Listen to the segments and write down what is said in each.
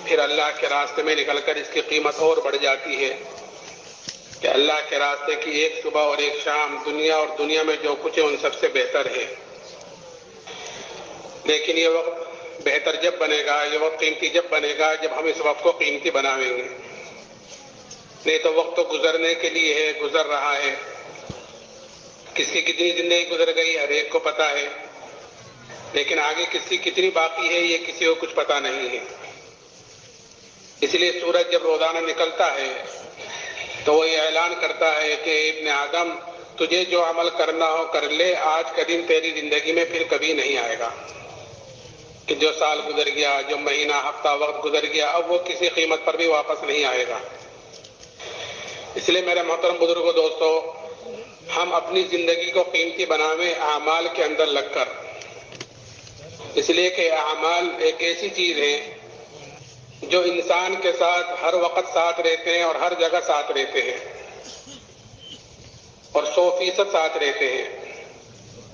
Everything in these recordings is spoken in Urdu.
پھر اللہ کے راستے میں نکل کر اس کی قیمت اور بڑھ جاتی ہے کہ اللہ کے راستے کی ایک صبح اور ایک شام دنیا اور دنیا میں جو کچھ ہے ان سب سے بہتر ہے۔ لیکن یہ وقت بہتر جب بنے گا، یہ وقت قیمتی جب بنے گا جب ہم اس وقت کو قیمتی بنائیں گے۔ نہیں تو وقت تو گزرنے کے لیے ہے، گزر رہا ہے۔ کس کی کتنی زندگی گزر گئی ہر ایک کو پتا ہے، لیکن آگے کس کی کتنی باقی ہے یہ کسی کو کچھ پتا نہیں ہے۔ اس لیے سورج جب روزانہ نکلتا ہے تو وہ یہ اعلان کرتا ہے کہ ابن آدم تجھے جو عمل کرنا ہو کر لے، آج کا دن تیری زندگی میں پھر کبھی نہیں آئے گا، کہ جو سال گزر گیا، جو مہینہ ہفتہ وقت گزر گیا اب وہ کسی قیمت پر بھی واپس نہیں آئے گا۔ اس لیے میرے محترم بزرگوں، دوستو، ہم اپنی زندگی کو قیمتی بناویں اعمال کے اندر لگ کر، اس لیے کہ اعمال ایک ایسی چیز ہے جو انسان کے ساتھ ہر وقت ساتھ رہتے ہیں اور ہر جگہ ساتھ رہتے ہیں اور 100% ساتھ رہتے ہیں۔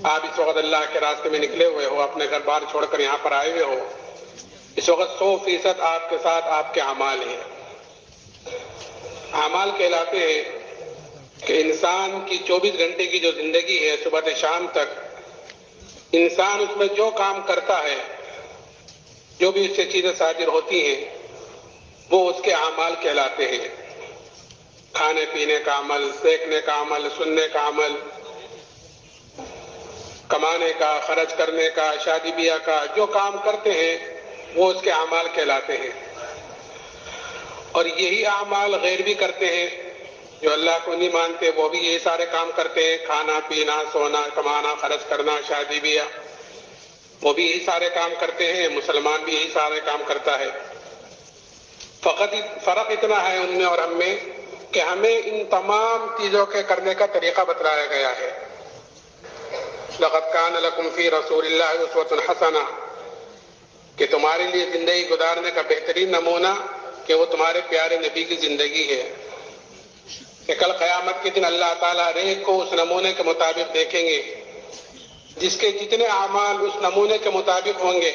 آپ اس وقت اللہ کے راستے میں نکلے ہوئے ہو، اپنے گھر بار چھوڑ کر یہاں پر آئے ہوئے ہو، اس وقت 100% آپ کے ساتھ آپ کے اعمال ہیں۔ اعمال کہلاتے ہیں کہ انسان کی 24 گھنٹے کی جو زندگی ہے صبح سے شام تک، انسان اس میں جو کام کرتا ہے، جو بھی اس سے چیزیں صادر ہوتی ہیں وہ اس کے اعمال کہلاتے ہیں۔ کھانے پینے کا عمل، دیکھنے کا عمل، سننے کا عمل، کمانے کا، خرچ کرنے کا، شادی بیاہ کا، جو کام کرتے ہیں وہ اس کے اعمال کہلاتے ہیں۔ اور یہی اعمال غیر بھی کرتے ہیں، جو اللہ کو نہیں مانتے وہ بھی یہی سارے کام کرتے ہیں، کھانا پینا، سونا، کمانا، خرچ کرنا، شادی بیاہ، وہ بھی یہی سارے کام کرتے ہیں، مسلمان بھی یہی سارے کام کرتا ہے۔ فقط فرق اتنا ہے ان میں اور ہم میں کہ ہمیں ان تمام چیزوں کے کرنے کا طریقہ بتلایا گیا ہے۔ لقد کان لکم فی رسول اللہ اسوۃ حسنہ، کہ تمہارے لیے زندگی گزارنے کا بہترین نمونہ کہ وہ تمہارے پیارے نبی کی زندگی ہے، کہ کل قیامت کے دن اللہ تعالیٰ ہر ایک کو اس نمونے کے مطابق دیکھیں گے۔ جس کے جتنے اعمال اس نمونے کے مطابق ہوں گے،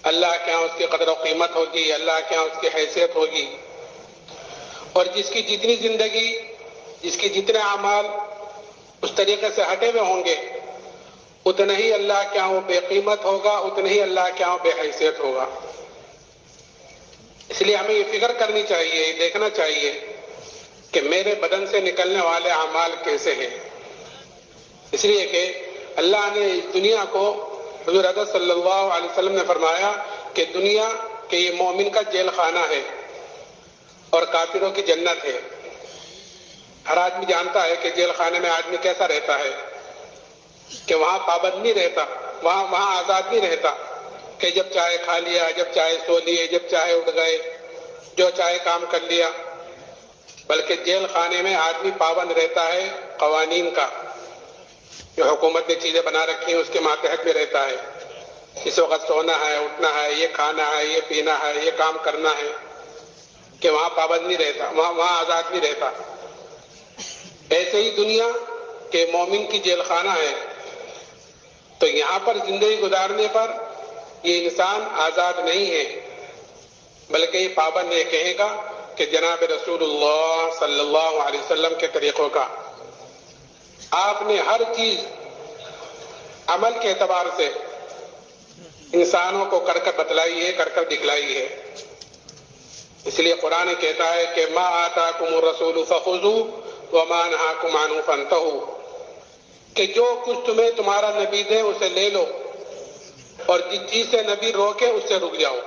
اللہ کے ہاں اس کی قدر و قیمت ہوگی، اللہ کے ہاں اس کی حیثیت ہوگی۔ اور جس کی جتنی زندگی، جس کی جتنے اعمال اس طریقے سے ہٹے ہوئے ہوں گے، اتنا ہی اللہ کے ہاں وہ بے قیمت ہوگا، اتنا ہی اللہ کے ہاں بے حیثیت ہوگا۔ اس لیے ہمیں یہ فکر کرنی چاہیے، یہ دیکھنا چاہیے کہ میرے بدن سے نکلنے والے اعمال کیسے ہیں۔ اس لیے کہ اللہ نے اس دنیا کو، حضور اقدس صلی اللہ علیہ وسلم نے فرمایا کہ دنیا کہ یہ مومن کا جیل خانہ ہے اور کافروں کی جنت ہے۔ ہر آدمی جانتا ہے کہ جیل خانے میں آدمی کیسا رہتا ہے، کہ وہاں پابند نہیں رہتا، وہاں آزاد نہیں رہتا کہ جب چاہے کھا لیا، جب چاہے سو لیے، جب چاہے اٹھ گئے، جو چاہے کام کر لیا، بلکہ جیل خانے میں آدمی پابند رہتا ہے قوانین کا، جو حکومت نے چیزیں بنا رکھی ہیں اس کے ماتحت میں رہتا ہے۔ اس وقت سونا ہے، اٹھنا ہے، یہ کھانا ہے، یہ پینا ہے، یہ کام کرنا ہے، کہ وہاں پابند نہیں رہتا، وہاں آزاد نہیں رہتا۔ ایسے ہی دنیا کے مومن کی جیل خانہ ہے، تو یہاں پر زندگی گزارنے پر یہ انسان آزاد نہیں ہے، بلکہ یہ پابند یہ کہے گا کہ جناب رسول اللہ صلی اللہ علیہ وسلم کے طریقوں کا آپ نے ہر چیز عمل کے اعتبار سے انسانوں کو کر کر بتلائی ہے، کر کر دکھلائی ہے۔ اس لیے قرآن کہتا ہے کہ ما آتاکم الرسول فخذوہ وما نہاکم عنہ فانتہوا، کہ جو کچھ تمہیں تمہارا نبی دے اسے لے لو اور جس چیز سے نبی روکے اس سے رک جاؤ۔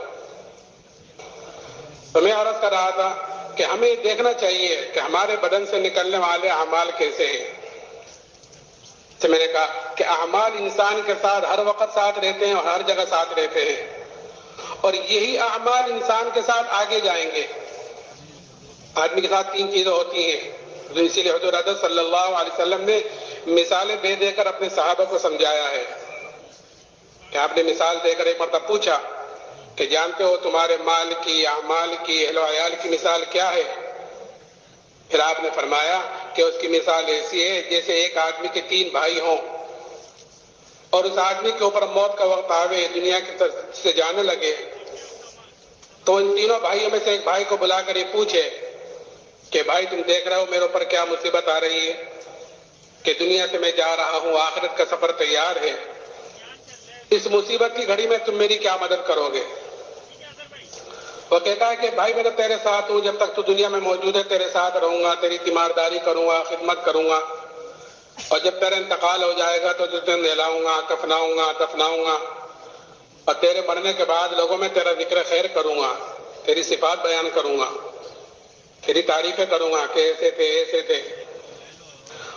تو میں عرض کر رہا تھا کہ ہمیں دیکھنا چاہیے کہ ہمارے بدن سے نکلنے والے اعمال کیسے ہیں۔ تو میں نے کہا کہ اعمال انسان کے ساتھ ہر وقت ساتھ رہتے ہیں اور ہر جگہ ساتھ رہتے ہیں، اور یہی اعمال انسان کے ساتھ آگے جائیں گے۔ آدمی کے ساتھ تین چیزیں ہوتی ہیں، اسی لیے حضور اقدس صلی اللہ علیہ وسلم نے مثالیں دے دے کر اپنے صحابہ کو سمجھایا ہے، کہ آپ نے مثال دے کر ایک مرتبہ پوچھا کہ جانتے ہو تمہارے مال کی، اعمال کی، اہل و عیال کی مثال کیا ہے؟ پھر آپ نے فرمایا کہ اس کی مثال ایسی ہے جیسے ایک آدمی کے 3 بھائی ہوں اور اس آدمی کے اوپر موت کا وقت آوے، دنیا کی طرف سے جانے لگے، تو ان تینوں بھائیوں میں سے ایک بھائی کو بلا کر یہ پوچھے کہ بھائی تم دیکھ رہے ہو میرے اوپر کیا مصیبت آ رہی ہے کہ دنیا سے میں جا رہا ہوں، آخرت کا سفر تیار ہے، اس مصیبت کی گھڑی میں تم میری کیا مدد کرو گے؟ وہ کہتا ہے کہ بھائی میں تو تیرے ساتھ ہوں، جب تک تو دنیا میں موجود ہے تیرے ساتھ رہوں گا، تیری تیمارداری کروں گا، خدمت کروں گا، اور جب تیرا انتقال ہو جائے گا تو تجھے نہلاؤں گا، کفناؤں گا، دفناؤں گا، اور تیرے مرنے کے بعد لوگوں میں تیرا ذکر خیر کروں گا، تیری صفات بیان کروں گا، تیری تعریفیں کروں گا کہ ایسے تھے ایسے تھے،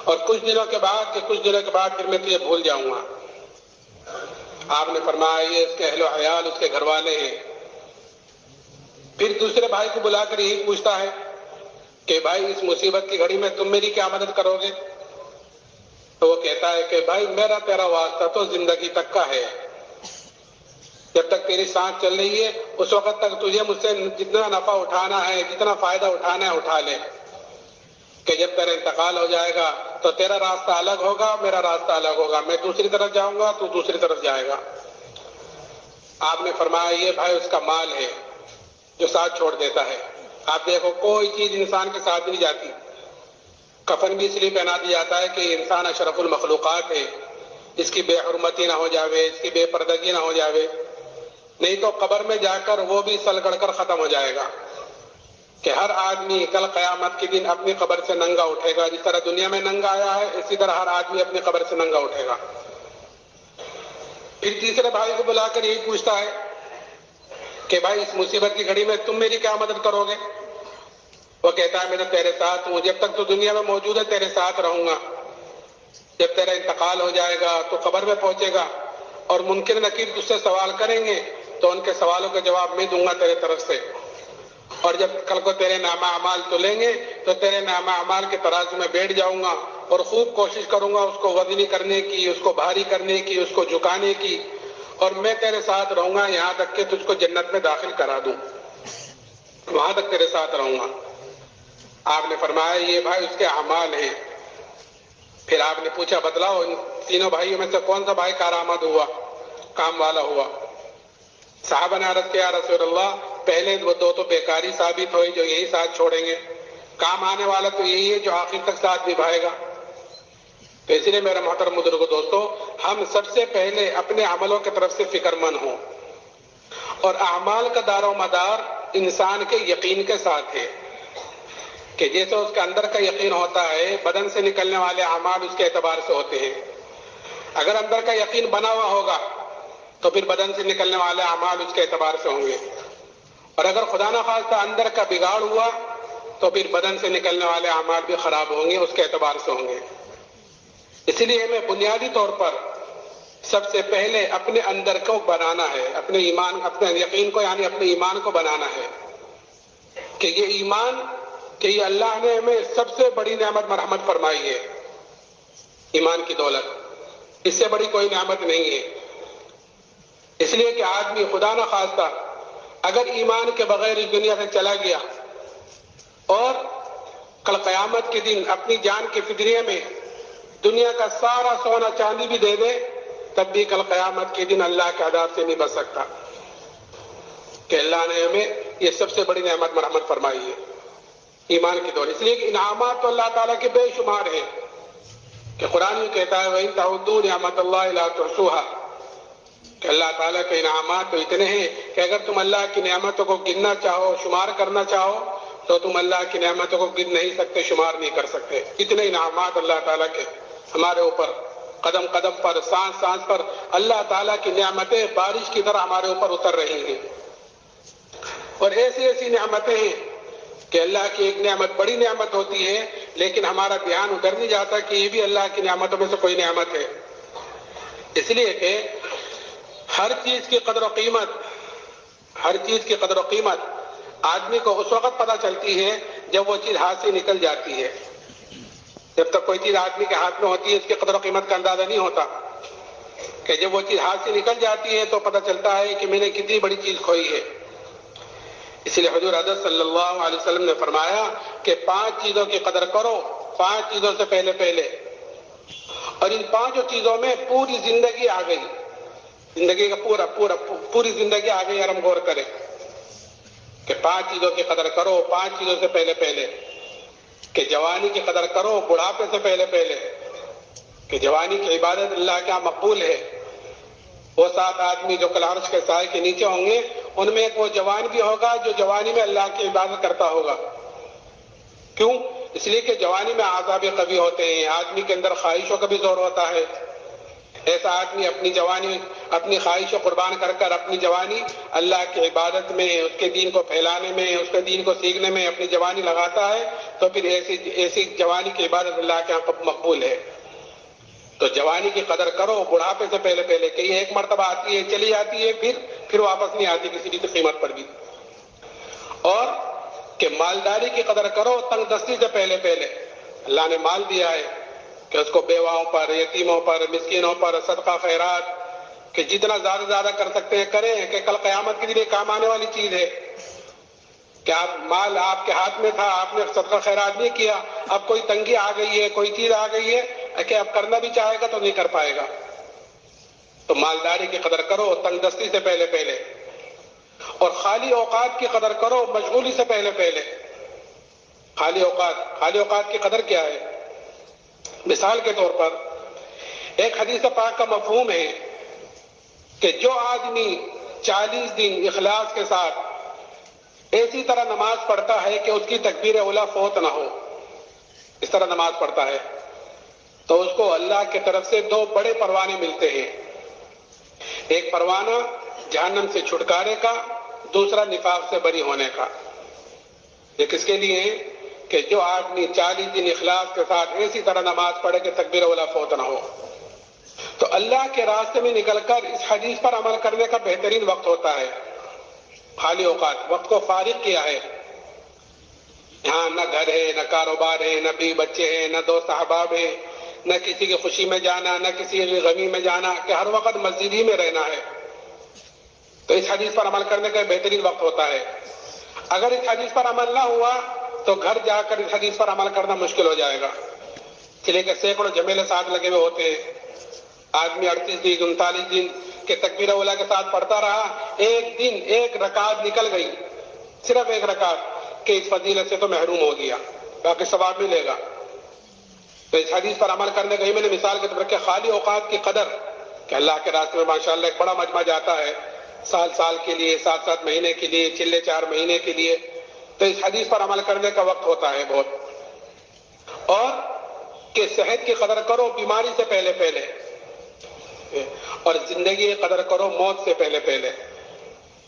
اور کچھ دنوں کے بعد پھر میں تجھے بھول جاؤں گا۔ آپ نے فرمایا یہ اس کے اہل و عیال، اس کے گھر والے ہیں۔ پھر دوسرے بھائی کو بلا کر یہی پوچھتا ہے کہ بھائی اس مصیبت کی گھڑی میں تم میری کیا مدد کرو گے؟ تو وہ کہتا ہے کہ بھائی میرا تیرا واسطہ تو زندگی تک کا ہے، جب تک تیری سانس چل رہی ہے اس وقت تک تجھے مجھ سے جتنا نفع اٹھانا ہے، جتنا فائدہ اٹھانا ہے اٹھا لے، کہ جب تیرا انتقال ہو جائے گا تو تیرا راستہ الگ ہوگا، میرا راستہ الگ ہوگا، میں دوسری طرف جاؤں گا، تو دوسری طرف جائے گا۔ آپ نے فرمایا یہ بھائی اس کا مال ہے جو ساتھ چھوڑ دیتا ہے۔ آپ دیکھو کوئی چیز انسان کے ساتھ نہیں جاتی، کفن بھی اس لیے پہنا دیا جاتا ہے کہ یہ انسان اشرف المخلوقات ہے، اس کی بے حرمتی نہ ہو جاوے، اس کی بے پردگی نہ ہو جاوے، نہیں تو قبر میں جا کر وہ بھی سلگڑ کر ختم ہو جائے گا، کہ ہر آدمی کل قیامت کے دن اپنی قبر سے ننگا اٹھے گا، جس طرح دنیا میں ننگا آیا ہے اسی طرح ہر آدمی اپنی قبر سے ننگا اٹھے گا۔ پھر تیسرے بھائی کو بلا کر یہی پوچھتا ہے کہ بھائی اس مصیبت کی گھڑی میں تم میری کیا مدد کرو گے؟ وہ کہتا ہے میں تو تیرے ساتھ ہوں، جب تک تو دنیا میں موجود ہے تیرے ساتھ رہوں گا، جب تیرا انتقال ہو جائے گا تو قبر میں پہنچے گا اور منکر نکیر تجھ سے سوال کریں گے تو ان کے سوالوں کا جواب میں دوں گا تیرے طرف سے، اور جب کل کو تیرے نامہ اعمال تلیں گے تو تیرے نامہ اعمال کے ترازو میں بیٹھ جاؤں گا اور خوب کوشش کروں گا اس کو وزنی کرنے کی، اس کو بھاری کرنے کی، اس کو جھکانے کی، اور میں تیرے ساتھ رہوں گا یہاں تک کہ تجھ کو جنت میں داخل کرا دوں، وہاں تک تیرے ساتھ رہوں گا۔ آپ نے فرمایا یہ بھائی اس کے اعمال ہیں۔ پھر آپ نے پوچھا بتلاؤ ان تینوں بھائیوں میں سے کون سا بھائی کارآمد ہوا، کام والا ہوا؟ صحابہ نے عرض کیا رسول اللہ پہلے وہ دو تو بیکاری ثابت ہوئی جو یہی ساتھ چھوڑیں گے، کام آنے والا تو یہی ہے جو آخر تک ساتھ نبھائے گا۔ تو اس لیے میرا محترم بزرگو دوستو، ہم سب سے پہلے اپنے عملوں کی طرف سے فکر مند ہوں، اور اعمال کا دار و مدار انسان کے یقین کے ساتھ ہے، کہ جیسے اس کے اندر کا یقین ہوتا ہے بدن سے نکلنے والے اعمال اس کے اعتبار سے ہوتے ہیں۔ اگر اندر کا یقین بنا ہوا ہوگا تو پھر بدن سے نکلنے والے اعمال اس کے اعتبار سے ہوں گے، اور اگر خدا نخواستہ اندر کا بگاڑ ہوا تو پھر بدن سے نکلنے والے اعمال بھی خراب ہوں گے، اس کے اعتبار سے ہوں گے۔ اس لیے ہمیں بنیادی طور پر سب سے پہلے اپنے اندر کو بنانا ہے، اپنے ایمان، اپنے یقین کو، یعنی اپنے ایمان کو بنانا ہے، کہ یہ ایمان، کہ یہ اللہ نے ہمیں سب سے بڑی نعمت مرحمت فرمائی ہے، ایمان کی دولت، اس سے بڑی کوئی نعمت نہیں ہے۔ اس لیے کہ آدمی خدا نہ خواستہ اگر ایمان کے بغیر اس دنیا سے چلا گیا اور کل قیامت کے دن اپنی جان کے فدیے میں دنیا کا سارا سونا چاندی بھی دے دے تب بھی کل قیامت کے دن اللہ کے عذاب سے نہیں بچ سکتا، کہ اللہ نے ہمیں یہ سب سے بڑی نعمت مرحمت فرمائی ہے، ایمان کی دولت۔ اس لیے کہ انعامات تو اللہ تعالیٰ کے بے شمار ہیں، کہ قرآن یہ کہتا ہے وَإِن تَعُدُّوا نِعْمَتَ اللَّهِ لَا تُحْصُوهَا، کہ اللہ تعالیٰ کے انعامات تو اتنے ہیں کہ اگر تم اللہ کی نعمتوں کو گننا چاہو، شمار کرنا چاہو تو تم اللہ کی نعمتوں کو گن نہیں سکتے، شمار نہیں کر سکتے۔ اتنے انعامات اللہ تعالیٰ کے ہمارے اوپر، قدم قدم پر، سانس سانس پر اللہ تعالیٰ کی نعمتیں بارش کی طرح ہمارے اوپر اتر رہی ہیں، اور ایسی ایسی نعمتیں ہیں کہ اللہ کی ایک نعمت بڑی نعمت ہوتی ہے لیکن ہمارا دھیان ادھر نہیں جاتا کہ یہ بھی اللہ کی نعمتوں میں سے کوئی نعمت ہے۔ اس لیے کہ ہر چیز کی قدر و قیمت آدمی کو اس وقت پتہ چلتی ہے جب وہ چیز ہاتھ سے نکل جاتی ہے۔ جب تک کوئی چیز آدمی کے ہاتھ میں ہوتی ہے اس کی قدر و قیمت کا اندازہ نہیں ہوتا، کہ جب وہ چیز ہاتھ سے نکل جاتی ہے تو پتہ چلتا ہے کہ میں نے کتنی بڑی چیز کھوئی ہے۔ اس لیے حضور حضرت صلی اللہ علیہ وسلم نے فرمایا کہ 5 چیزوں کی قدر کرو، 5 چیزوں سے پہلے، اور ان 5 چیزوں میں پوری زندگی آ گئی، زندگی کا پوری زندگی آ گئی، اور ہم غور کریں کہ 5 چیزوں کی قدر کرو 5 چیزوں سے پہلے پہلے، کہ جوانی کی قدر کرو بڑھاپے سے پہلے پہلے، کہ جوانی کی عبادت اللہ کے یہاں مقبول ہے۔ وہ 7 آدمی جو کل عرش کے سائے کے نیچے ہوں گے، ان میں ایک وہ جوان بھی ہوگا جو جوانی میں اللہ کی عبادت کرتا ہوگا۔ کیوں؟ اس لیے کہ جوانی میں اعصاب قوی ہوتے ہیں، آدمی کے اندر خواہشوں کا بھی زور ہوتا ہے۔ ایسا آدمی اپنی جوانی، اپنی خواہشوں قربان کر کر اپنی جوانی اللہ کی عبادت میں، اس کے دین کو پھیلانے میں، اس کے دین کو سیکھنے میں اپنی جوانی لگاتا ہے، تو پھر ایسی جوانی کی عبادت اللہ کے یہاں مقبول ہے۔ تو جوانی کی قدر کرو بڑھاپے سے پہلے پہلے، کہ یہ ایک مرتبہ آتی ہے چلی جاتی ہے، پھر واپس نہیں آتی کسی بھی قیمت پر بھی۔ اور کہ مالداری کی قدر کرو تنگ دستی سے پہلے پہلے۔ اللہ نے مال دیا ہے کہ اس کو بیواؤں پر، یتیموں پر، مسکینوں پر صدقہ خیرات، کہ جتنا زیادہ زیادہ کر سکتے ہیں کریں، کہ کل قیامت کے لیے کام آنے والی چیز ہے۔ کہ مال آپ کے ہاتھ میں تھا، آپ نے صدقہ خیرات نہیں کیا، اب کوئی تنگی آ گئی ہے، کوئی چیز آ گئی ہے کہ اب کرنا بھی چاہے گا تو نہیں کر پائے گا۔ تو مالداری کی قدر کرو تنگ دستی سے پہلے پہلے، اور خالی اوقات کی قدر کرو مشغولی سے پہلے پہلے۔ خالی اوقات کی قدر کیا ہے؟ مثال کے طور پر ایک حدیث پاک کا مفہوم ہے کہ جو آدمی 40 دن اخلاص کے ساتھ ایسی طرح نماز پڑھتا ہے کہ اس کی تکبیر اولیٰ فوت نہ ہو، اس طرح نماز پڑھتا ہے، تو اس کو اللہ کی طرف سے 2 بڑے پروانے ملتے ہیں۔ ایک پروانہ جہنم سے چھٹکارے کا، دوسرا نفاق سے بری ہونے کا۔ یہ کس کے لیے ہے؟ کہ جو آدمی 40 دن اخلاص کے ساتھ ایسی طرح نماز پڑھے کہ تکبیر اولیٰ فوت نہ ہو۔ تو اللہ کے راستے میں نکل کر اس حدیث پر عمل کرنے کا بہترین وقت ہوتا ہے خالی اوقات۔ وقت کو فارغ کیا ہے، یہاں نہ گھر ہے، نہ کاروبار ہے، نہ بیوی بچے ہیں، نہ دوست احباب ہیں، نہ کسی کی خوشی میں جانا، نہ کسی کی غمی میں جانا، کہ ہر وقت مسجد ہی میں رہنا ہے۔ تو اس حدیث پر عمل کرنے کا بہترین وقت ہوتا ہے۔ اگر اس حدیث پر عمل نہ ہوا تو گھر جا کر اس حدیث پر عمل کرنا مشکل ہو جائے گا، اس لیے کہ سینکڑوں جھمیلے ساتھ لگے ہوئے ہوتے ہیں۔ آدمی 38 دن 39 دن کے تکبیر اولیٰ کے ساتھ پڑھتا رہا، ایک دن ایک رکعت نکل گئی، صرف ایک رکعت، کہ اس فضیلت سے تو محروم ہو گیا، باقی ثواب ملے گا۔ تو اس حدیث پر عمل کرنے کا ہی میں نے مثال کے طور پر کہ خالی اوقات کی قدر، کہ اللہ کے راستے میں ماشاءاللہ ایک بڑا مجمع جاتا ہے سال کے لیے، 7 مہینے کے لیے، چلے 4 مہینے کے لیے، تو اس حدیث پر عمل کرنے کا وقت ہوتا ہے بہت۔ اور کہ صحت کی قدر کرو بیماری سے پہلے پہلے، اور زندگی کی قدر کرو موت سے پہلے پہلے۔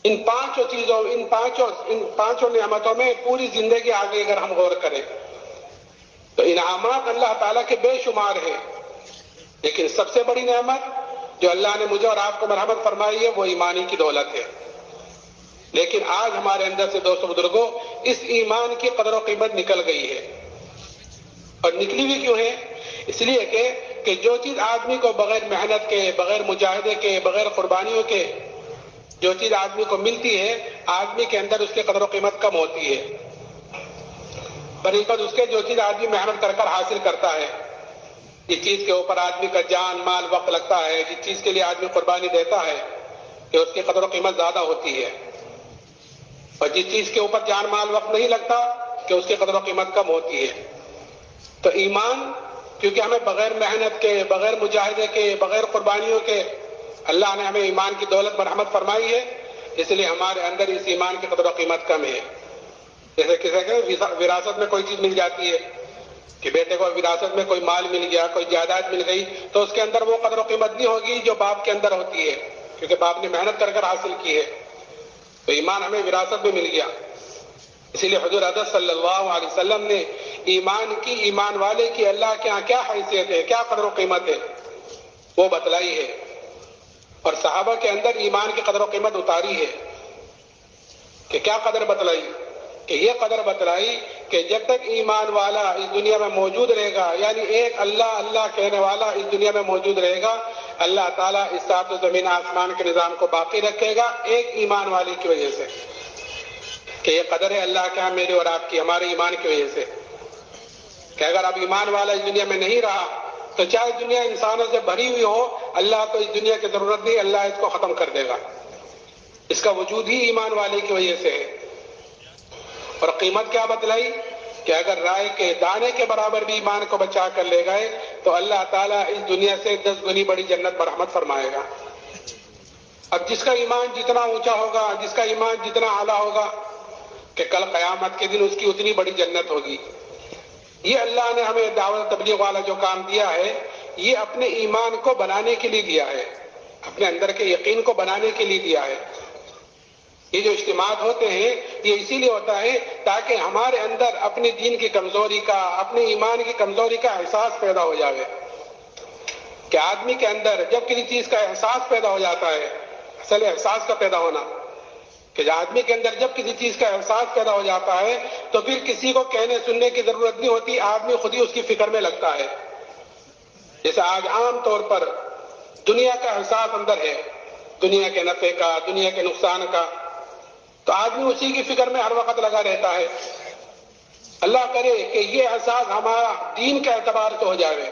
ان 5 چیزوں، ان پانچوں نعمتوں میں پوری زندگی آگے اگر ہم غور کریں تو انعامات اللہ تعالیٰ کے بے شمار ہیں، لیکن سب سے بڑی نعمت جو اللہ نے مجھے اور آپ کو مرحمت فرمائی ہے وہ ایمانی کی دولت ہے۔ لیکن آج ہمارے اندر سے دوستو بزرگوں اس ایمان کی قدر و قیمت نکل گئی ہے، اور نکلی بھی کیوں ہے؟ اس لیے کہ جو چیز آدمی کو بغیر محنت کے، بغیر مجاہدے کے، بغیر قربانیوں کے جو چیز آدمی کو ملتی ہے، آدمی کے اندر اس کی قدر و قیمت کم ہوتی ہے، بنسبت اس کے جو چیز آدمی محنت کر کر حاصل کرتا ہے، جس چیز کے اوپر آدمی کا جان مال وقت لگتا ہے، جس چیز کے لیے آدمی قربانی دیتا ہے، کہ اس کی قدر و قیمت زیادہ ہوتی ہے، اور جس چیز کے اوپر جان مال وقت نہیں لگتا کہ اس کی قدر و قیمت کم ہوتی ہے۔ تو ایمان، کیونکہ ہمیں بغیر محنت کے، بغیر مجاہدے کے، بغیر قربانیوں کے اللہ نے ہمیں ایمان کی دولت مرحمت فرمائی ہے، اس لیے ہمارے اندر اس ایمان کی قدر و قیمت کم ہے۔ جیسے کسی کہ وراثت میں کوئی چیز مل جاتی ہے، کہ بیٹے کو وراثت میں کوئی مال مل گیا، کوئی جائیداد مل گئی، تو اس کے اندر وہ قدر و قیمت نہیں ہوگی جو باپ کے اندر ہوتی ہے، کیونکہ باپ نے محنت کر کر حاصل کی ہے۔ تو ایمان ہمیں وراثت میں مل گیا، اسی لیے حضور اقدس صلی اللہ علیہ وسلم نے ایمان والے کی اللہ کے ہاں کیا حیثیت ہے، کیا قدر و قیمت ہے، وہ بتلائی ہے، اور صحابہ کے اندر ایمان کی قدر و قیمت اتاری ہے۔ کہ کیا قدر بتلائی؟ کہ یہ قدر بتلائی کہ جب تک ایمان والا اس دنیا میں موجود رہے گا، یعنی ایک اللہ اللہ کہنے والا اس دنیا میں موجود رہے گا، اللہ تعالیٰ اس سات زمین آسمان کے نظام کو باقی رکھے گا ایک ایمان والے کی وجہ سے۔ کہ یہ قدر ہے اللہ کے ہاں میرے اور آپ کی، ہمارے ایمان کی وجہ سے، کہ اگر اب ایمان والا اس دنیا میں نہیں رہا تو چاہے دنیا انسانوں سے بھری ہوئی ہو، اللہ کو اس دنیا کی ضرورت نہیں، اللہ اس کو ختم کر دے گا۔ اس کا وجود ہی ایمان والے کی وجہ سے ہے۔ اور قیمت کیا بتلائی کہ اگر رائے کے دانے کے برابر بھی ایمان کو بچا کر لے گئے تو اللہ تعالیٰ اس دنیا سے 10 گنی بڑی جنت مرحمت فرمائے گا۔ اب جس کا ایمان جتنا اونچا ہوگا، جس کا ایمان جتنا اعلیٰ ہوگا، کہ کل قیامت کے دن اس کی اتنی بڑی جنت ہوگی۔ یہ اللہ نے ہمیں دعوت تبلیغ والا جو کام دیا ہے، یہ اپنے ایمان کو بنانے کے لیے دیا ہے، اپنے اندر کے یقین کو بنانے کے لیے دیا ہے۔ یہ جو اجتماعات ہوتے ہیں یہ اسی لیے ہوتا ہے تاکہ ہمارے اندر اپنی دین کی کمزوری کا، اپنے ایمان کی کمزوری کا احساس پیدا ہو جائے، کہ آدمی کے اندر جب کسی چیز کا احساس پیدا ہو جاتا ہے، اصل احساس کا پیدا ہونا، کہ آدمی کے اندر جب کسی چیز کا احساس پیدا ہو جاتا ہے تو پھر کسی کو کہنے سننے کی ضرورت نہیں ہوتی، آدمی خود ہی اس کی فکر میں لگتا ہے۔ جیسے آج عام طور پر دنیا کا احساس اندر ہے، دنیا کے نفع کا، دنیا کے نقصان کا، تو آدمی اسی کی فکر میں ہر وقت لگا رہتا ہے۔ اللہ کرے کہ یہ احساس ہمارا دین کے اعتبار سے ہو جائے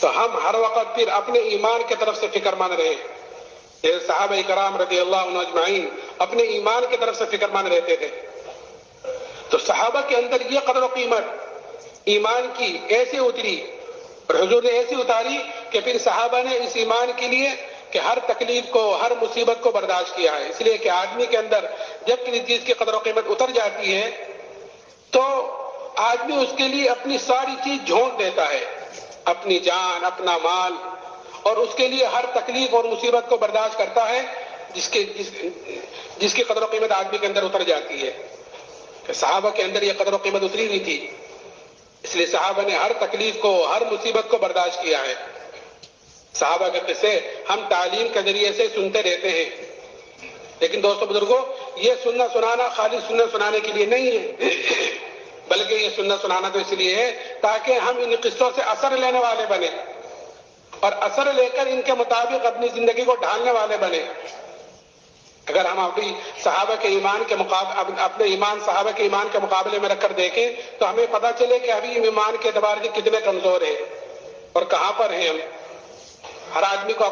تو ہم ہر وقت پھر اپنے ایمان کی طرف سے فکر مند رہے، جیسے صحابہ کرام رضی اللہ عنہ اجمعین اپنے ایمان کی طرف سے فکر مند رہتے تھے۔ تو صحابہ کے اندر یہ قدر و قیمت ایمان کی ایسے اتری اور حضور نے ایسی اتاری کہ پھر صحابہ نے اس ایمان کے لیے کہ ہر تکلیف کو، ہر مصیبت کو برداشت کیا ہے۔ اس لیے کہ آدمی کے اندر جب کسی چیز کی قدر و قیمت اتر جاتی ہے تو آدمی اس کے لیے اپنی ساری چیز جھونک دیتا ہے، اپنی جان، اپنا مال، اور اس کے لیے ہر تکلیف اور مصیبت کو برداشت کرتا ہے جس کی قدر و قیمت آدمی کے اندر اتر جاتی ہے۔ کہ صحابہ کے اندر یہ قدر و قیمت اتری نہیں تھی، اس لیے صحابہ نے ہر تکلیف کو، ہر مصیبت کو برداشت کیا ہے۔ صحابہ کے قصے ہم تعلیم کے ذریعے سے سنتے رہتے ہیں، لیکن دوستو بزرگوں، یہ سننا سنانا خالی سننا سنانے کے لیے نہیں ہے، بلکہ یہ سننا سنانا تو اس لیے ہے تاکہ ہم ان قصوں سے اثر لینے والے بنے اور اثر لے کر ان کے مطابق اپنی زندگی کو ڈھالنے والے بنے۔ اگر ہم اپنی صحابہ کے ایمان کے مقابلے، اپنے ایمان صحابہ کے ایمان کے مقابلے میں رکھ کر دیکھیں تو ہمیں پتہ چلے کہ ابھی ایمان کے اعتبار سے کتنے کمزور ہیں اور کہاں پر ہیں ہم۔ ہر آدمی کو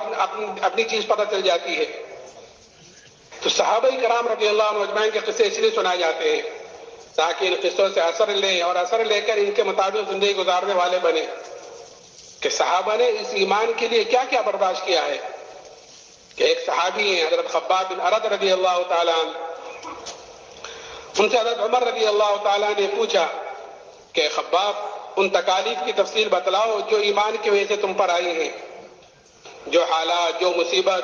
اپنی چیز پتہ چل جاتی ہے۔ تو صحابہ کرام رضی اللہ عنہ اجمعین کے قصے اس لیے سنائے جاتے ہیں تاکہ ان قصوں سے اثر لیں اور اثر لے کر ان کے مطابق زندگی گزارنے والے بنے، کہ صحابہ نے اس ایمان کے لیے کیا کیا برداشت کیا ہے۔ کہ ایک صحابی ہیں حضرت خباب بن ارد رضی اللہ تعالیٰ عنہ، ان سے حضرت عمر رضی اللہ تعالیٰ نے پوچھا کہ خباب، ان تکالیف کی تفصیل بتلاؤ جو ایمان کی وجہ سے تم پر آئی ہیں، جو حالات، جو مصیبت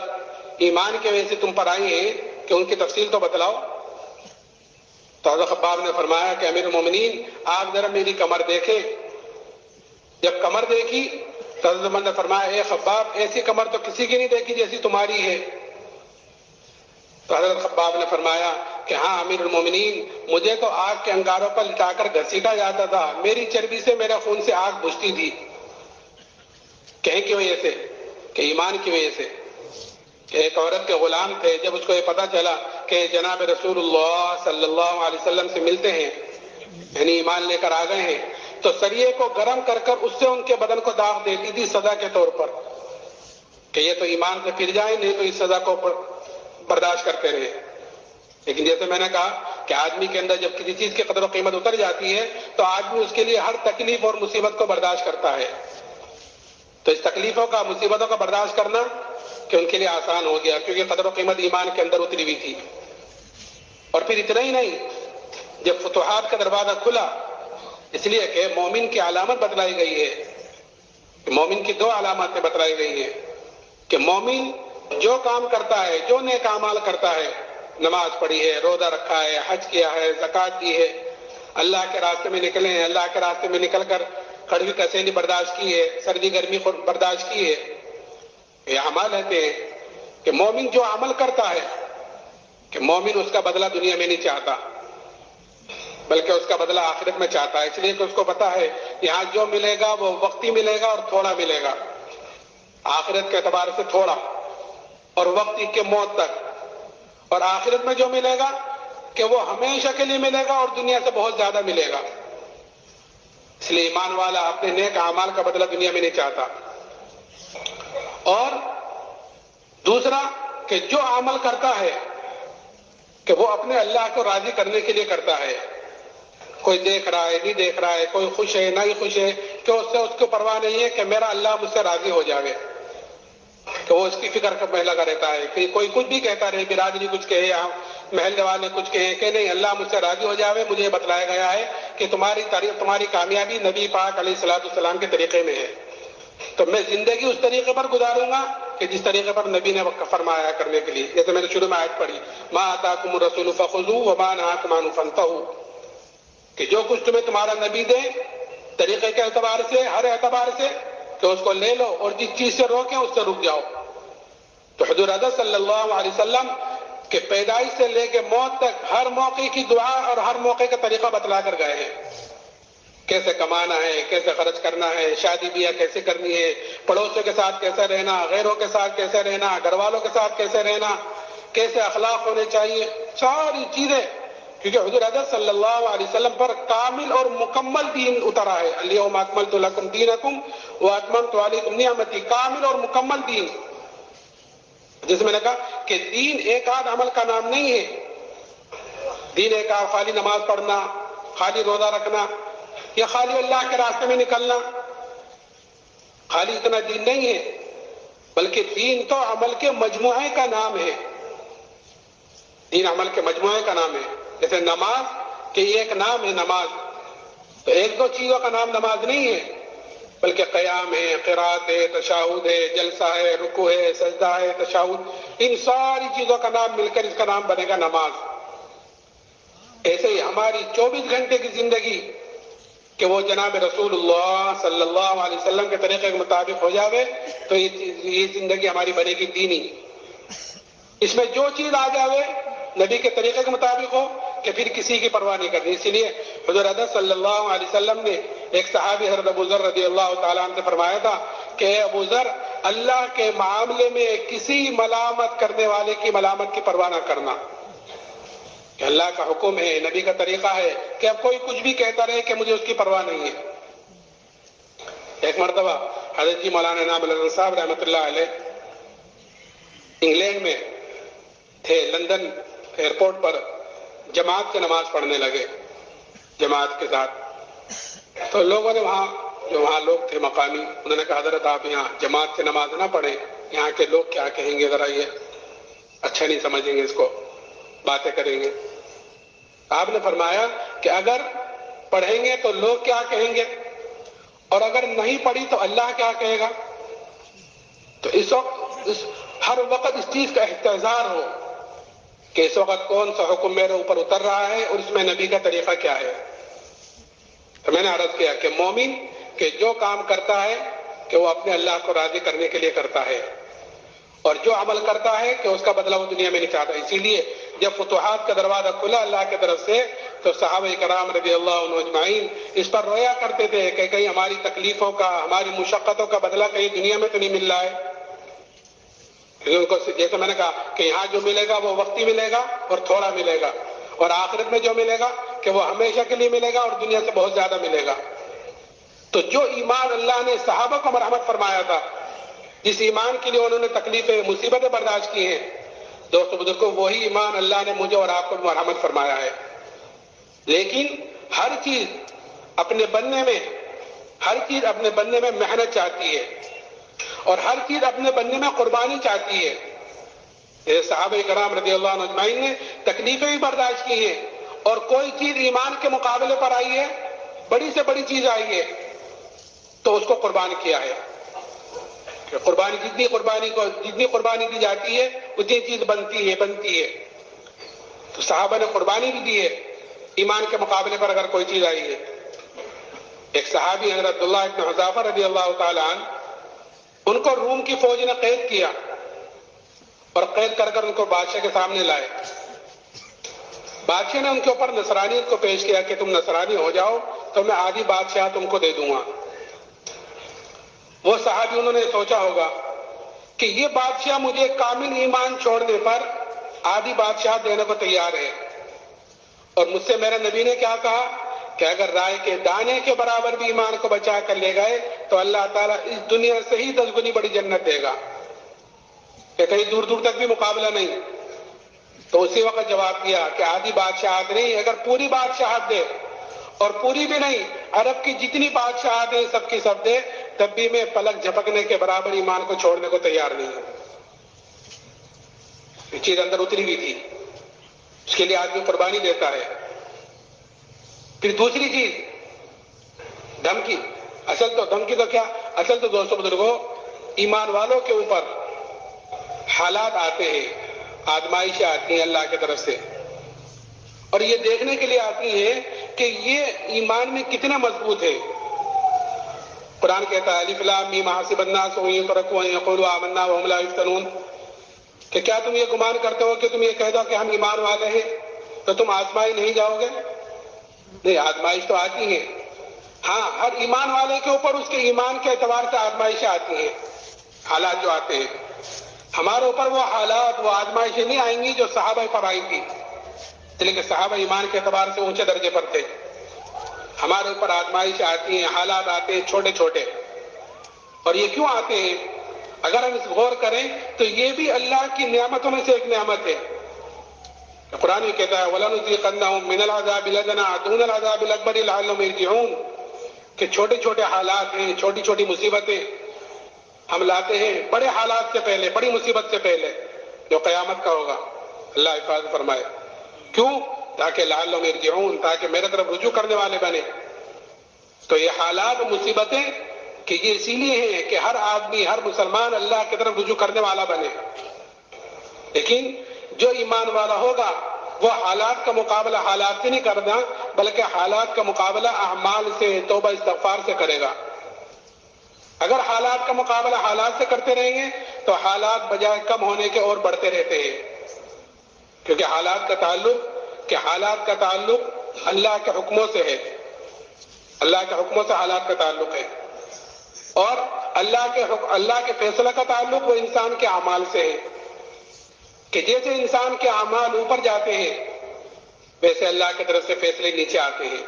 ایمان کی وجہ سے تم پر آئی ہیں، کہ ان کی تفصیل تو بتلاؤ۔ تو حضرت خباب نے فرمایا کہ امیر المومنین آپ ذرا میری کمر دیکھیں۔ جب کمر دیکھی تو حضرت عمر نے فرمایا اے خباب، ایسی کمر تو کسی کی نہیں دیکھی جیسی تمہاری ہے۔ تو حضرت خباب نے فرمایا کہ ہاں امیر المومنین، مجھے تو آگ کے انگاروں پر لٹا کر گھسیٹا جاتا تھا، میری چربی سے، میرے خون سے آگ بجھتی تھی۔ کہیں کی وجہ سے؟ کہ ایمان کی وجہ سے۔ کہ ایک عورت کے غلام تھے، جب اس کو یہ پتا چلا کہ جناب رسول اللہ صلی اللہ علیہ وسلم سے ملتے ہیں، یعنی ایمان لے کر آ گئے ہیں، تو سریے کو گرم کر کر اس سے ان کے بدن کو داغ دیتی تھی سزا کے طور پر، کہ یہ تو ایمان سے پھر جائیں، نہیں تو اس سزا کو برداشت کرتے رہے۔ لیکن جیسے میں نے کہا کہ آدمی کے اندر جب کسی چیز کی قدر و قیمت اتر جاتی ہے تو آدمی اس کے لیے ہر تکلیف اور مصیبت کو برداشت کرتا ہے۔ تو اس تکلیفوں کا، مصیبتوں کا برداشت کرنا کہ ان کے لیے آسان ہو گیا، کیونکہ قدر و قیمت ایمان کے اندر اتری ہوئی تھی۔ اور پھر اتنا ہی نہیں، جب فتوحات کا دروازہ کھلا، اس لیے کہ مومن کی علامت بتلائی گئی ہے، مومن کی 2 علامتیں بتلائی گئی ہیں، کہ مومن جو کام کرتا ہے، جو نیک اعمال کرتا ہے، نماز پڑھی ہے، روزہ رکھا ہے، حج کیا ہے، زکوٰۃ دی ہے، اللہ کے راستے میں نکلے ہیں، اللہ کے راستے میں نکل کر کڑوی کسیلی برداشت کی ہے، سردی گرمی برداشت کی ہے، یہ اعمال رہتے ہیں۔ کہ مومن جو عمل کرتا ہے، کہ مومن اس کا بدلہ دنیا میں نہیں چاہتا بلکہ اس کا بدلہ آخرت میں چاہتا ہے، اس لیے کہ اس کو پتا ہے یہاں جو ملے گا وہ وقتی ملے گا اور تھوڑا ملے گا، آخرت کے اعتبار سے تھوڑا اور وقتی کے موت تک، اور آخرت میں جو ملے گا کہ وہ ہمیشہ کے لیے ملے گا اور دنیا سے بہت زیادہ ملے گا۔ اس لیے ایمان والا اپنے نیک اعمال کا بدلہ دنیا میں نہیں چاہتا۔ اور دوسرا کہ جو عمل کرتا ہے کہ وہ اپنے اللہ کو راضی کرنے کے لیے کرتا ہے. کوئی دیکھ رہا ہے نہیں دیکھ رہا ہے، کوئی خوش ہے نہیں خوش ہے، کہ اس سے اس کو پرواہ نہیں ہے کہ میرا اللہ مجھ سے راضی ہو جاوے، کہ وہ اس کی فکر میں لگا رہتا ہے کہ کوئی کچھ بھی کہتا رہے، برادری کچھ کہے یا محل والے کچھ کہیں، کہ نہیں اللہ مجھ سے راضی ہو جاوے. مجھے بتلایا گیا ہے کہ تمہاری کامیابی نبی پاک علیہ الصلوۃ والسلام کے طریقے میں ہے، تو میں زندگی اس طریقے پر گزاروں گا کہ جس طریقے پر نبی نے فرمایا کرنے کے لیے. جیسے میں نے شروع میں آیت پڑھی، ما آتاکم الرسول فخذوہ وما نہاکم عنہ فانتہوا، کہ جو کچھ تمہیں تمہارا نبی دے طریقے کے اعتبار سے، ہر اعتبار سے، کہ اس کو لے لو، اور جس چیز سے روکیں اس سے رک جاؤ. تو حضور اقدس صلی اللہ علیہ وسلم کہ پیدائش سے لے کے موت تک ہر موقع کی دعا اور ہر موقع کا طریقہ بتلا کر گئے ہیں. کیسے کمانا ہے، کیسے خرچ کرنا ہے، شادی بیاہ کیسے کرنی ہے، پڑوسیوں کے ساتھ کیسے رہنا، غیروں کے ساتھ کیسے رہنا، گھر والوں کے ساتھ کیسے رہنا، کیسے اخلاق ہونے چاہیے، ساری چیزیں. کیونکہ حضور اقدس صلی اللہ علیہ وسلم پر کامل اور مکمل دین اترا ہے. الیوم اکملت لکم دینکم واتممت علیکم نعمتی، کامل اور مکمل دین. جس میں نے کہا کہ دین ایک آدھ عمل کا نام نہیں ہے. دین ایک آدھ خالی نماز پڑھنا، خالی روزہ رکھنا، یا خالی اللہ کے راستے میں نکلنا، خالی اتنا دین نہیں ہے، بلکہ دین تو عمل کے مجموعے کا نام ہے. دین عمل کے مجموعے کا نام ہے. جیسے نماز کہ یہ ایک نام ہے نماز، تو ایک دو چیزوں کا نام نماز نہیں ہے، بلکہ قیام ہے، قرات ہے، تشہد ہے، جلسہ ہے، رکوع ہے، سجدہ ہے، تشہد، ان ساری چیزوں کا نام مل کر اس کا نام بنے گا نماز. ایسے ہی ہماری 24 گھنٹے کی زندگی کہ وہ جناب رسول اللہ صلی اللہ علیہ وسلم کے طریقے کے مطابق ہو جاوے، تو یہ زندگی ہماری بنے گی دینی. اس میں جو چیز آ جاوے نبی کے طریقے کے مطابق ہو کہ پھر کسی کی پرواہ نہیں کرنی. اسی لیے حضور اقدس صلی اللہ علیہ وسلم نے ایک صحابی حضرت ابو ذر رضی اللہ تعالیٰ عنہ سے فرمایا تھا کہ اے ابو ذر، اللہ کے معاملے میں کسی ملامت کرنے والے کی ملامت کی پرواہ نہ کرنا، کہ اللہ کا حکم ہے، نبی کا طریقہ ہے کہ اب کوئی کچھ بھی کہتا رہے کہ مجھے اس کی پرواہ نہیں ہے. ایک مرتبہ حضرت جی مولانا انعام الحسن صاحب رحمۃ اللہ علیہ انگلینڈ میں تھے، لندن ایئرپورٹ پر جماعت سے نماز پڑھنے لگے جماعت کے ساتھ. تو لوگوں نے وہاں لوگ تھے مقامی، انہوں نے کہا حضرت آپ یہاں جماعت سے نماز نہ پڑھیں، یہاں کے لوگ کیا کہیں گے، ذرا یہ اچھا نہیں سمجھیں گے، اس کو باتیں کریں گے. آپ نے فرمایا کہ اگر پڑھیں گے تو لوگ کیا کہیں گے، اور اگر نہیں پڑھی تو اللہ کیا کہے گا. تو اس وقت ہر وقت اس چیز کا احتضار ہو کہ اس وقت کون سا حکم میرے اوپر اتر رہا ہے اور اس میں نبی کا طریقہ کیا ہے. تو میں نے عرض کیا کہ مومن کہ جو کام کرتا ہے کہ وہ اپنے اللہ کو راضی کرنے کے لیے کرتا ہے، اور جو عمل کرتا ہے کہ اس کا بدلہ وہ دنیا میں نہیں چاہتا. اسی لیے جب فتوحات کا دروازہ کھلا اللہ کی طرف سے تو صحابہ کرام رضی اللہ عنہ اجمعین اس پر رویا کرتے تھے کہ کہیں ہماری تکلیفوں کا، ہماری مشقتوں کا بدلہ کہیں دنیا میں تو نہیں مل رہا ہے. ان کو جیسے میں نے کہا کہ یہاں جو ملے گا وہ وقتی ملے گا اور تھوڑا ملے گا، اور آخرت میں جو ملے گا کہ وہ ہمیشہ کے لیے ملے گا اور دنیا سے بہت زیادہ ملے گا. تو جو ایمان اللہ نے صحابہ کو مرحمت فرمایا تھا، جس ایمان کے لیے انہوں نے تکلیفیں مصیبتیں برداشت کی ہیں، دوستو بزرگوں، وہی ایمان اللہ نے مجھے اور آپ کو مرحمت فرمایا ہے. لیکن ہر چیز اپنے بننے میں محنت چاہتی ہے، اور ہر چیز اپنے بننے میں قربانی چاہتی ہے. صحابہ کرام رضی اللہ عنہ اجمعین نے تکلیفیں بھی برداشت کی ہیں، اور کوئی چیز ایمان کے مقابلے پر آئی ہے، بڑی سے بڑی چیز آئی ہے تو اس کو قربان کیا ہے. کہ قربانی جتنی قربانی دی جاتی ہے اتنی چیز بنتی ہے. تو صحابہ نے قربانی بھی دی ہے ایمان کے مقابلے پر اگر کوئی چیز آئی ہے. ایک صحابی حضرت عبداللہ ابن حذافہ رضی اللہ تعالیٰ عنہ، ان کو روم کی فوج نے قید کیا اور قید کر کر ان کو بادشاہ کے سامنے لائے. بادشاہ نے ان کے اوپر نصرانیت کو پیش کیا کہ تم نصرانی ہو جاؤ تو میں آدھی بادشاہ تم کو دے دوں گا. وہ صحابی انہوں نے سوچا ہوگا کہ یہ بادشاہ مجھے کامل ایمان چھوڑنے پر آدھی بادشاہ دینے کو تیار ہے، اور مجھ سے میرے نبی نے کیا کہا کہ اگر رائے کے دانے کے برابر بھی ایمان کو بچا کر لے گئے تو اللہ تعالیٰ اس دنیا سے ہی 10 گنی بڑی جنت دے گا، کہ کہیں دور دور تک بھی مقابلہ نہیں. تو اسی وقت جواب دیا کہ آدھی بادشاہت نہیں، اگر پوری بادشاہت دے، اور پوری بھی نہیں، عرب کی جتنی بادشاہت ہیں سب کی سب دے، تب بھی میں پلک جھپکنے کے برابر ایمان کو چھوڑنے کو تیار نہیں ہوں۔ یہ چیز اندر اتری ہوئی تھی، اس کے لیے آدمی قربانی دیتا ہے۔ پھر دوسری چیز دھمکی، دھمکی تو کیا، اصل تو دوستوں بزرگوں ایمان والوں کے اوپر حالات آتے ہیں، آزمائشیں آتی ہیں اللہ کی طرف سے، اور یہ دیکھنے کے لیے آتی ہیں کہ یہ ایمان میں کتنا مضبوط ہے۔ قرآن کہتا ہے الف لام میم حسب الناس ان یترکوا ان یقولوا آمنا وهم لا یفتنون، کہ کیا تم یہ گمان کرتے ہو کہ تم یہ کہہ دو کہ ہم ایمان والے ہیں تو تم آزمائی نہیں جاؤ گے؟ نہیں، آزمائش تو آتی ہے، ہاں ہر ایمان والے کے اوپر اس کے ایمان کے اعتبار سے آزمائشیں آتی ہیں، حالات جو آتے ہیں۔ ہمارے اوپر وہ حالات، وہ آزمائشیں نہیں آئیں گی جو صحابہ پر آئی تھی، اس لیے کہ صحابہ ایمان کے اعتبار سے اونچے درجے پر تھے۔ ہمارے اوپر آزمائشیں آتی ہیں، حالات آتے ہیں چھوٹے چھوٹے، اور یہ کیوں آتے ہیں؟ اگر ہم اس غور کریں تو یہ بھی اللہ کی نعمتوں میں سے ایک نعمت ہے۔ قرآن میں کہتا ہے وَلَنُذِيقَنَّهُم مِّنَ الْعَذَابِ الْأَدْنَىٰ دُونَ الْعَذَابِ الْأَكْبَرِ لَعَلَّهُمْ يَرْجِعُونَ، کہ چھوٹے چھوٹے حالات ہیں، چھوٹی چھوٹی مصیبتیں ہم لاتے ہیں بڑے حالات سے پہلے، بڑی مصیبت سے پہلے جو قیامت کا ہوگا۔ اللہ حفاظت فرمائے، کیوں؟ تاکہ لعلہم یرجعون، تاکہ میرے طرف رجوع کرنے والے بنے۔ تو یہ حالات و مصیبتیں کہ یہ اسی لیے ہیں کہ ہر آدمی، ہر مسلمان اللہ کی طرف رجوع کرنے والا بنے، لیکن جو ایمان والا ہوگا وہ حالات کا مقابلہ حالات سے نہیں کرنا، بلکہ حالات کا مقابلہ اعمال سے، توبہ استغفار سے کرے گا۔ اگر حالات کا مقابلہ حالات سے کرتے رہیں گے تو حالات بجائے کم ہونے کے اور بڑھتے رہتے ہیں، کیونکہ حالات کا تعلق اللہ کے حکموں سے ہے، اللہ کے حکموں سے حالات کا تعلق ہے، اور اللہ کے فیصلہ کا تعلق وہ انسان کے اعمال سے ہے، کہ جیسے انسان کے اعمال اوپر جاتے ہیں ویسے اللہ کی طرف سے فیصلے نیچے آتے ہیں۔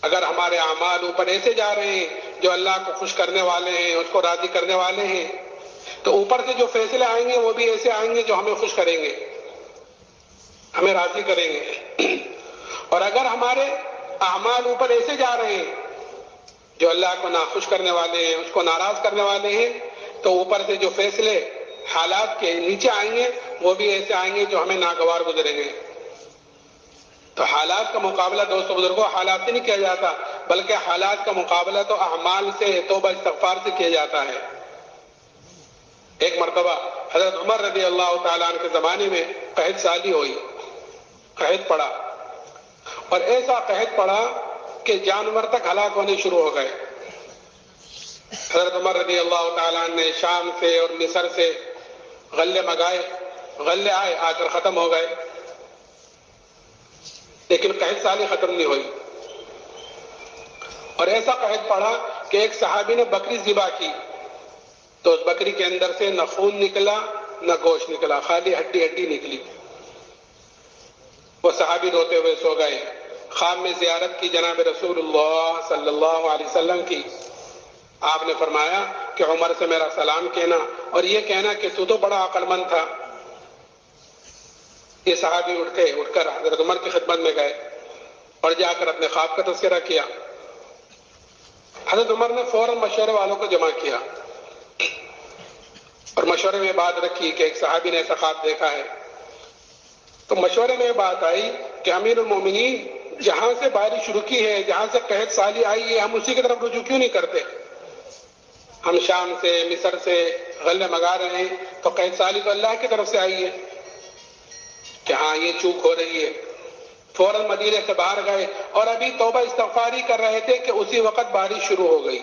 اگر ہمارے اعمال اوپر ایسے جا رہے ہیں جو اللہ کو خوش کرنے والے ہیں، اس کو راضی کرنے والے ہیں، تو اوپر سے جو فیصلے آئیں گے وہ بھی ایسے آئیں گے جو ہمیں خوش کریں گے، ہمیں راضی کریں گے۔ اور اگر ہمارے اعمال اوپر ایسے جا رہے ہیں جو اللہ کو ناخوش کرنے والے ہیں، اس کو ناراض کرنے والے ہیں، تو اوپر سے جو فیصلے حالات کے نیچے آئیں گے وہ بھی ایسے آئیں گے جو ہمیں ناگوار گزریں گے۔ تو حالات کا مقابلہ دوستو بزرگوں حالات سے نہیں کیا جاتا، بلکہ حالات کا مقابلہ تو اعمال سے، توبہ استغفار سے کیا جاتا ہے۔ ایک مرتبہ حضرت عمر رضی اللہ تعالیٰ عنہ کے زمانے میں قحط سالی ہوئی، قحط پڑا، اور ایسا قحط پڑا کہ جانور تک ہلاک ہونے شروع ہو گئے۔ حضرت عمر رضی اللہ تعالیٰ عنہ نے شام سے اور مصر سے غلے منگائے، غلے آئے، آ کر ختم ہو گئے، لیکن قحط سالی ختم نہیں ہوئی، اور ایسا قحط پڑا کہ ایک صحابی نے بکری ذبح کی تو اس بکری کے اندر سے نہ خون نکلا نہ گوشت نکلا، خالی ہڈی نکلی۔ وہ صحابی روتے ہوئے سو گئے۔ خواب میں زیارت کی جناب رسول اللہ صلی اللہ علیہ وسلم کی، آپ نے فرمایا کہ عمر سے میرا سلام کہنا اور یہ کہنا کہ تو بڑا عقل مند تھا۔ یہ صحابی اٹھ کر حضرت عمر کی خدمت میں گئے اور جا کر اپنے خواب کا تذکرہ کیا۔ حضرت عمر نے فوراً مشورے والوں کو جمع کیا اور مشورے میں بات رکھی کہ ایک صحابی نے ایسا خواب دیکھا ہے۔ تو مشورے میں بات آئی کہ امیر المومنین، جہاں سے بارش شروع کی ہے، جہاں سے قحط سالی آئی ہے، ہم اسی کی طرف رجوع کیوں نہیں کرتے؟ ہم شام سے، مصر سے غلے منگا رہے ہیں، تو قحط سالی تو اللہ کی طرف سے آئی ہے کہ ہاں یہ چوک ہو رہی ہے۔ فوراً مدینے سے باہر گئے اور ابھی توبہ استغفاری کر رہے تھے کہ اسی وقت بارش شروع ہو گئی،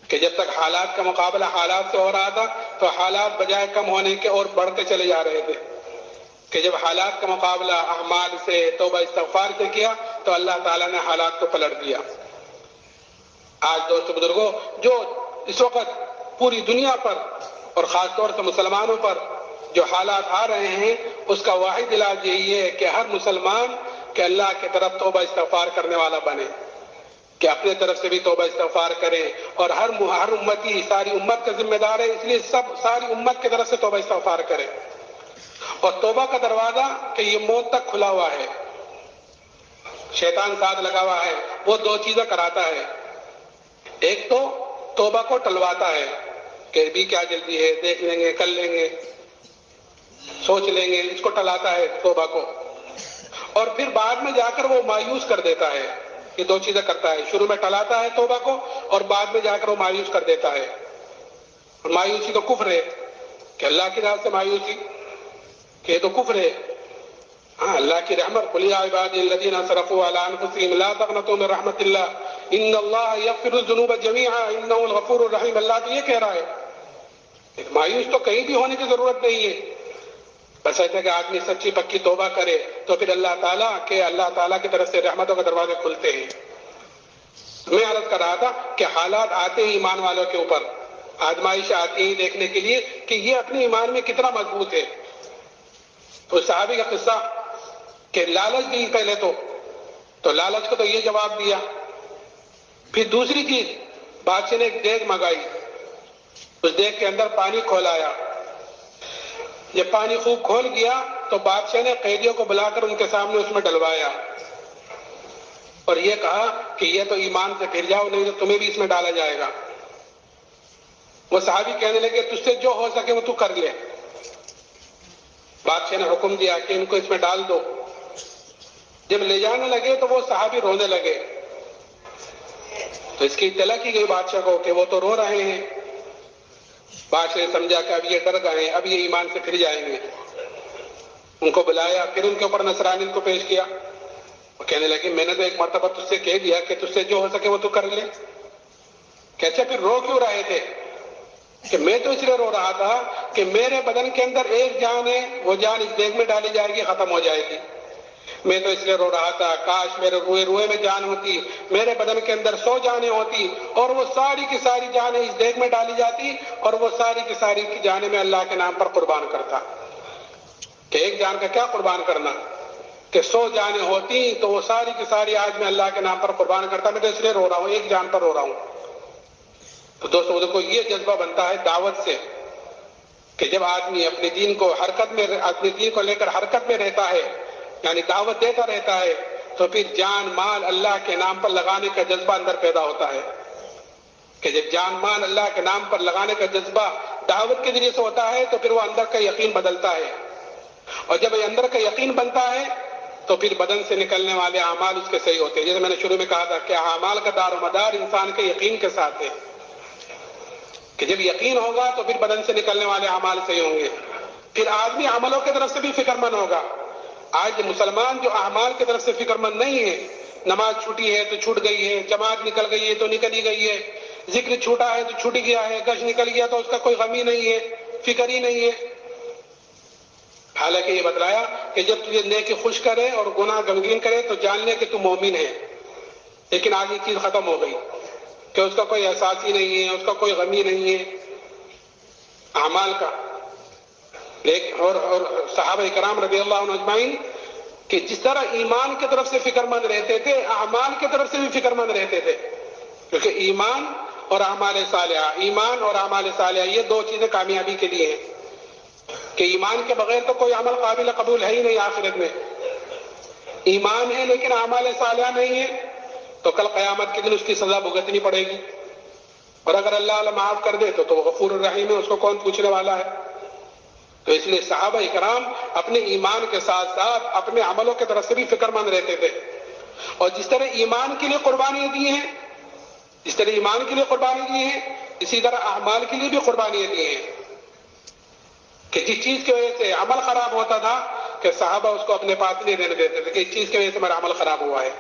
کہ جب تک حالات کا مقابلہ حالات سے ہو رہا تھا تو حالات بجائے کم ہونے کے اور بڑھتے چلے جا رہے تھے، کہ جب حالات کا مقابلہ اعمال سے، توبہ استغفار سے کیا تو اللہ تعالیٰ نے حالات کو پلٹ دیا۔ آج دوستو بزرگوں، جو اس وقت پوری دنیا پر اور خاص طور سے مسلمانوں پر جو حالات آ رہے ہیں، اس کا واحد علاج یہی ہے کہ ہر مسلمان کہ اللہ کی طرف توبہ استغفار کرنے والا بنے، کہ اپنے طرف سے بھی توبہ استغفار کرے، اور ہر امتی، ساری امت کا ذمہ دار ہے، اس لیے ساری امت کی طرف سے توبہ استغفار کرے، اور توبہ کا دروازہ کہ یہ موت تک کھلا ہوا ہے، شیطان ساتھ لگا ہوا ہے، وہ دو چیزیں کراتا ہے. ایک تو توبہ کو ٹلواتا ہے کہ بھی کیا جلدی ہے، دیکھ لیں گے، کر لیں گے، سوچ لیں گے، اس کو ٹلاتا ہے توبہ کو. اور پھر بعد میں جا کر وہ مایوس کر دیتا ہے. یہ دو چیزیں کرتا ہے، شروع میں ٹلاتا ہے توبہ کو اور بعد میں جا کر وہ مایوس کر دیتا ہے. اور مایوسی تو کفر ہے کہ اللہ کی راہ سے مایوسی، کہ یہ تو کفر ہے. ہاں، اللہ کی رحمت، قل یا عبادی الذین اسرفوا علی انفسہم لا تقنطوا من رحمت اللہ ان اللہ یغفر الذنوب جمیعا انہ الغفور الرحیم. اللہ تو یہ کہہ رہا ہے، مایوس تو کہیں بھی ہونے کی ضرورت نہیں ہے. بس ایسا کہ آدمی سچی پکی توبہ کرے تو پھر اللہ تعالیٰ کی طرف سے رحمتوں کے دروازے کھلتے ہیں. میں عرض کر رہا تھا کہ حالات آتے ہیں ایمان والوں کے اوپر، آزمائش آتی ہے دیکھنے کے لیے کہ یہ اپنے ایمان میں کتنا مضبوط ہے. تو صحابی کا قصہ کہ لالچ دی پہلے تو لالچ کو تو یہ جواب دیا. پھر دوسری چیز، بادشاہ نے ایک دیگ منگائی، اس دیگ کے اندر پانی کھولایا. جب پانی خوب کھول گیا تو بادشاہ نے قیدیوں کو بلا کر ان کے سامنے اس میں ڈلوایا اور یہ کہا کہ یہ تو ایمان سے پھر جاؤ، نہیں تو تمہیں بھی اس میں ڈالا جائے گا. وہ صحابی کہنے لگے تجھ سے جو ہو سکے وہ تو کر لے. بادشاہ نے حکم دیا کہ ان کو اس میں ڈال دو. جب لے جانے لگے تو وہ صحابی رونے لگے. تو اس کی اطلاع کی گئی بادشاہ کو کہ وہ تو رو رہے ہیں. بادشاہ نے سمجھا کہ اب یہ ڈر گئے، اب یہ ایمان سے پھر جائیں گے. ان کو بلایا، پھر ان کے اوپر نصرانیت کو پیش کیا. وہ کہنے لگے میں نے تو ایک مرتبہ تجھ سے کہہ دیا کہ تجھ سے جو ہو سکے وہ تو کر لے. کہ اچھا پھر رو کیوں رہے تھے؟ کہ میں تو اس لیے رو رہا تھا کہ میرے بدن کے اندر ایک جان ہے، وہ جان اس دیگ میں ڈالی جائے گی، ختم ہو جائے گی. میں تو اس لیے رو رہا تھا کاش میرے روئے میں جان ہوتی، میرے بدن کے اندر 100 جانیں ہوتی اور وہ ساری کی ساری جانیں اس دیگ میں ڈالی جاتی اور وہ ساری کی ساری کی جانیں میں اللہ کے نام پر قربان کرتا. کہ ایک جان کا کیا قربان کرنا، کہ 100 جانیں ہوتی تو وہ ساری کی ساری آج میں اللہ کے نام پر قربان کرتا. میں تو اس لیے رو رہا ہوں، ایک جان پر رو رہا ہوں. تو دوستوں کو یہ جذبہ بنتا ہے دعوت سے کہ جب آدمی اپنے دین کو لے کر حرکت میں رہتا ہے، یعنی دعوت دیتا رہتا ہے، تو پھر جان مال اللہ کے نام پر لگانے کا جذبہ اندر پیدا ہوتا ہے. کہ جب جان مال اللہ کے نام پر لگانے کا جذبہ دعوت کے ذریعے سے ہوتا ہے تو پھر وہ اندر کا یقین بدلتا ہے. اور جب یہ اندر کا یقین بنتا ہے تو پھر بدن سے نکلنے والے اعمال اس کے صحیح ہوتے ہیں. جیسے میں نے شروع میں کہا تھا کہ اعمال کا دار و مدار انسان کے یقین کے ساتھ ہے. کہ جب یقین ہوگا تو پھر بدن سے نکلنے والے اعمال صحیح ہوں گے. پھر آدمی عملوں کی طرف سے بھی فکر مند ہوگا. آج مسلمان جو اعمال کی طرف سے فکر مند نہیں ہے، نماز چھوٹی ہے تو چھوٹ گئی ہے، جماعت نکل گئی ہے تو نکل ہی گئی ہے، ذکر چھوٹا ہے تو چھوٹ گیا ہے، گش نکل گیا تو اس کا کوئی غم ہی نہیں ہے، فکر ہی نہیں ہے. حالانکہ یہ بتلایا کہ جب تجھے نیکی خوش کرے اور گناہ غمگین کرے تو جان لے کہ تو مومن ہے. لیکن آج یہ چیز ختم ہو گئی کہ اس کا کوئی احساس ہی نہیں ہے، اس کا کوئی غم ہی نہیں ہے اعمال کا. اور صحابہ کرام رضی اللہ عنہ اجمعین کہ جس طرح ایمان کی طرف سے فکر مند رہتے تھے، اعمال کی طرف سے بھی فکر مند رہتے تھے. کیونکہ ایمان اور اعمال صالحہ یہ دو چیزیں کامیابی کے لیے ہیں. کہ ایمان کے بغیر تو کوئی عمل قابل قبول ہے ہی نہیں. آخرت میں ایمان ہے لیکن اعمال صالحہ نہیں ہے تو کل قیامت کے دن اس کی سزا بھگتنی پڑے گی. اور اگر اللہ معاف کر دے تو غفور الرحیم ہے، اس کو کون پوچھنے والا ہے. تو اس لیے صحابہ اکرام اپنے ایمان کے ساتھ ساتھ اپنے عملوں کی طرف سے بھی فکر مند رہتے تھے. اور جس طرح ایمان کے لیے قربانیاں دی ہیں، اسی طرح اعمال کے لیے بھی قربانیاں دی ہیں. کہ جس چیز کی وجہ سے عمل خراب ہوتا تھا کہ صحابہ اس کو اپنے پاس نہیں رہنے دیتے تھے کہ اس چیز کی وجہ سے میرا عمل خراب ہوا ہے.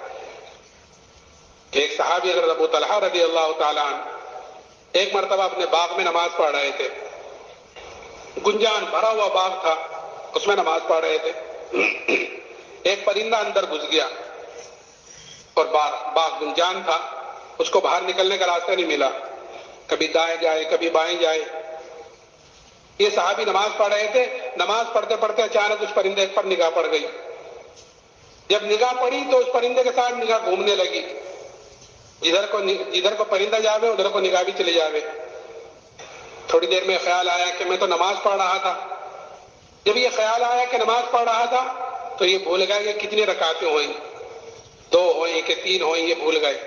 کہ ایک صحابی حضرت ابو طلحہ رضی اللہ تعالیٰ عنہ ایک مرتبہ اپنے باغ میں نماز پڑھ رہے تھے. گنجان بھرا ہوا باغ تھا، اس میں نماز پڑھ رہے تھے. ایک پرندہ اندر گھس گیا اور باغ گنجان تھا، اس کو باہر نکلنے کا راستہ نہیں ملا. کبھی دائیں جائے کبھی بائیں جائے. یہ صحابی نماز پڑھ رہے تھے، نماز پڑھتے پڑھتے اچانک اس پرندے پر نگاہ پڑ گئی. جب نگاہ پڑی تو اس پرندے کے ساتھ نگاہ گھومنے لگی. جدھر کو پرندہ جاوے ادھر کو نگاہ بھی چلی جاوے. تھوڑی دیر میں خیال آیا کہ میں تو نماز پڑھ رہا تھا، جب یہ خیال آیا کہ نماز پڑھ رہا تھا تو یہ بھول گئے کہ کتنی رکعتیں ہوئیں، 2 ہوئیں کہ 3 ہوئیں، یہ بھول گئے۔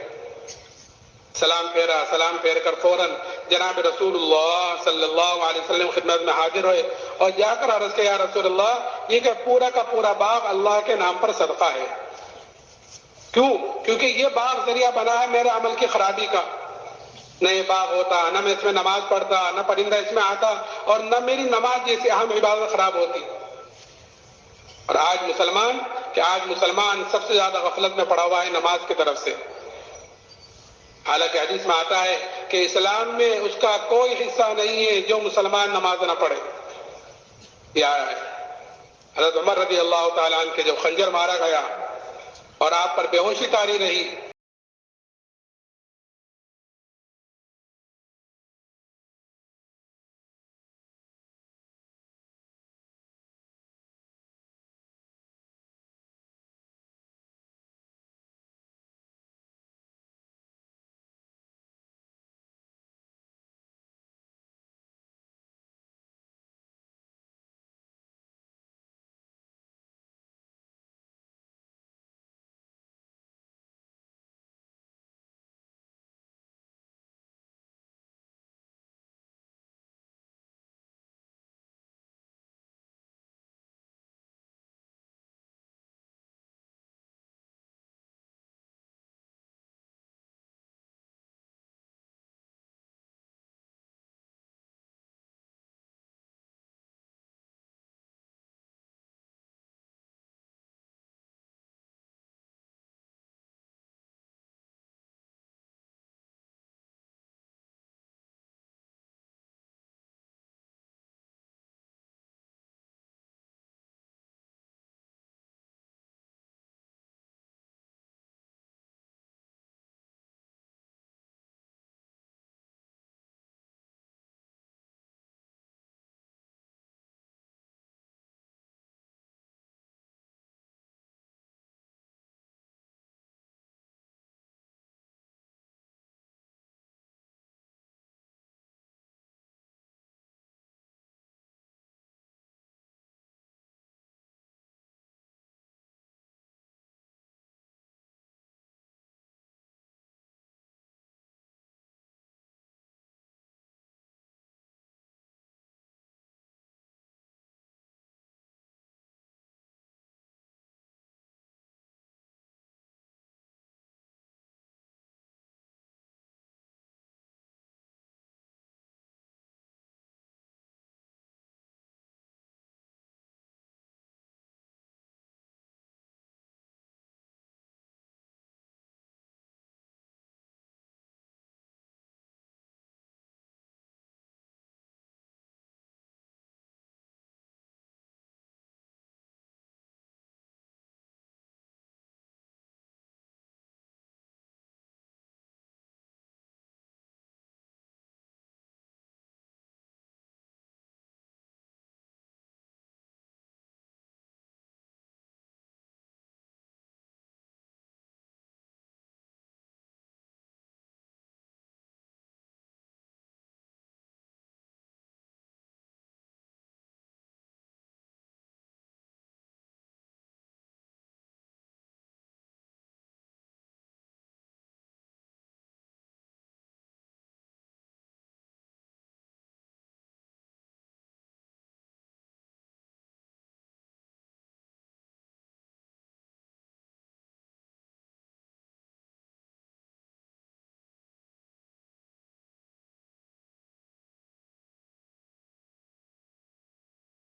سلام پھیرا، سلام پھیر کر فوراً جناب رسول اللہ صلی اللہ علیہ وسلم خدمت میں حاضر ہوئے اور جا کر عرض کیا، یا رسول اللہ، یہ کہ پورا کا پورا باغ اللہ کے نام پر صدقہ ہے۔ کیوں؟ کیونکہ یہ باغ ذریعہ بنا ہے میرے عمل کی خرابی کا۔ نہ یہ باغ ہوتا، نہ میں اس میں نماز پڑھتا، نہ پرندہ اس میں آتا، اور نہ میری نماز جیسی اہم عبادت خراب ہوتی۔ اور آج مسلمان سب سے زیادہ غفلت میں پڑا ہوا ہے نماز کی طرف سے۔ حالانکہ حدیث میں آتا ہے کہ اسلام میں اس کا کوئی حصہ نہیں ہے جو مسلمان نماز نہ پڑھے۔ یہ آیا ہے حضرت عمر رضی اللہ تعالیٰ عنہ کے جب خنجر مارا گیا اور آپ پر بے ہوشی طاری رہی